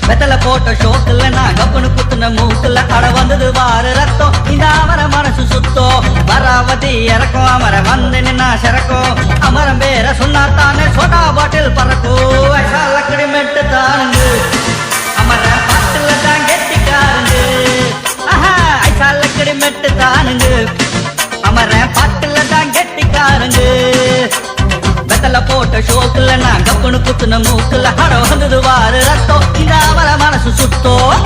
வெத்தல போட்ட ஷோக்குல நான் கப்புனு குத்துன மூக்குல அட வந்தது வாரு ரத்தம் இந்த அமர மனசு சுத்தம் வராவதி இறக்கும் அமர வந்து நின்னா சிறக்கும் அமரம் பேர சொன்னாத்தானே சோடா பாட்டில் பறக்கும் லக்கடி மெட்டு தானுங்க அமர பாட்டுல தான் கெட்டிக்காருங்க ஐசா லக்கடி மெட்டு தானுங்க அமர பாட்டுல தான் கெட்டிக்காருங்க வெத்தல போட்ட ஷோக்குல நான் கப்புனு குத்துன மூக்குல அட வந்தது வாரு ரத்தம் இந்த அவர மனசு சுத்தம்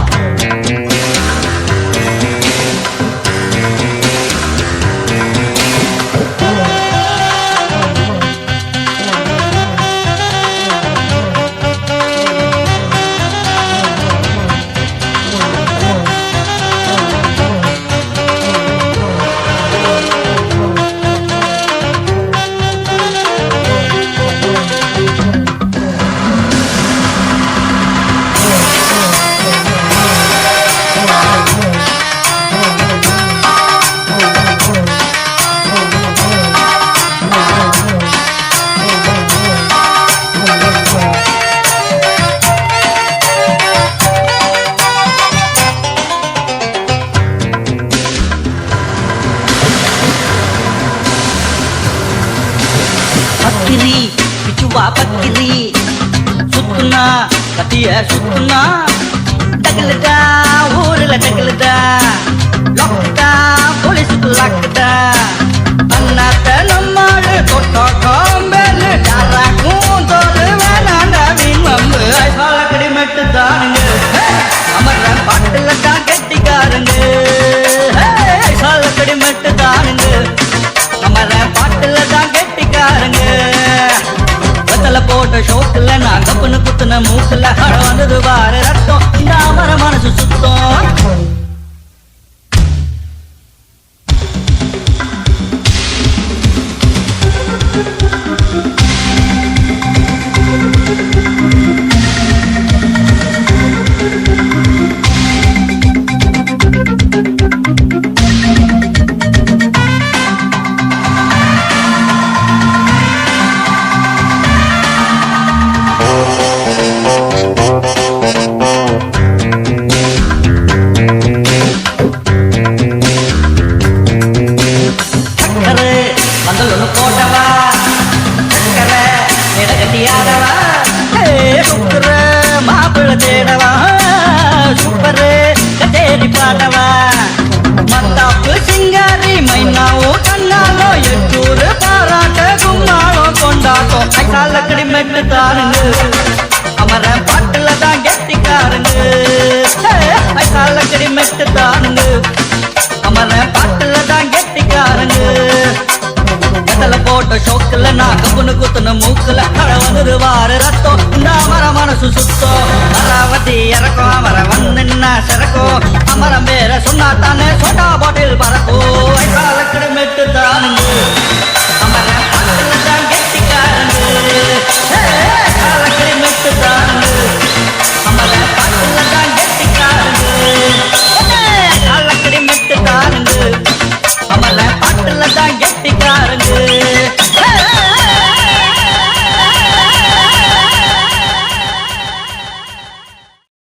பக்கிரி பிச்சுவா பக்கிரி சுத்துனா கத்திய சுத்துனா டகலுதா ஊருல டகலுதா லொக்கதா போலீஸுக்கு லாக்குதா அண்ணாத்த நம்மாடு தொட்டா காம்பேலு டாராக்கும் தோறு வேணாண்டா மீன் மம்பு ஐசாலக்கடி மெட்டு தானுங்க அமர்ற பாட்டுல தான் கெட்டிக்காருங்க ஐசாலக்கடி மெட்டு தானுங்க அமர்ற பாட்டுல தான் கெட்டிக்காருங்க வெத்தல போட்ட ஷோக்குல நான் கப்புனு குத்துன மூக்குல அட வந்தது வாரு ரத்தம் இந்த அமர மனசு சுத்தம் போட்டவா சக்கர இடகட்டியாடவா சுக்கர மாப்பிள்ள தேடவா சூப்பரு கச்சேரி பாடவா மத்தாப்பு சிங்காரி மைனாவும் கண்ணாலோ எட்டூரு பாராட்ட கும்மாளம் கொண்டாட்டம் ஐசாலக்கடி மெட்டு தாருங்க அமர பாட்டுல தான் கெட்டிக்காருங்க ஐசாலக்கடி மெட்டு தாருங்க அமர பாட்டுல தான் கெட்டிக்காருங்க வெத்தல போட்ட ஷோக்குல நான் கப்புனு குத்துன மூக்குல அட வந்தது வாரு ரத்தம் இந்த அமர மனசு சுத்தம் அராவதி இறக்கும் அமர வந்து நின்னா சிறக்கும் அமரம் பேர சொன்னாத்தானே சோடா பாட்டில் பறக்கும் ஐசாலக்கடி மெட்டு தானுங்க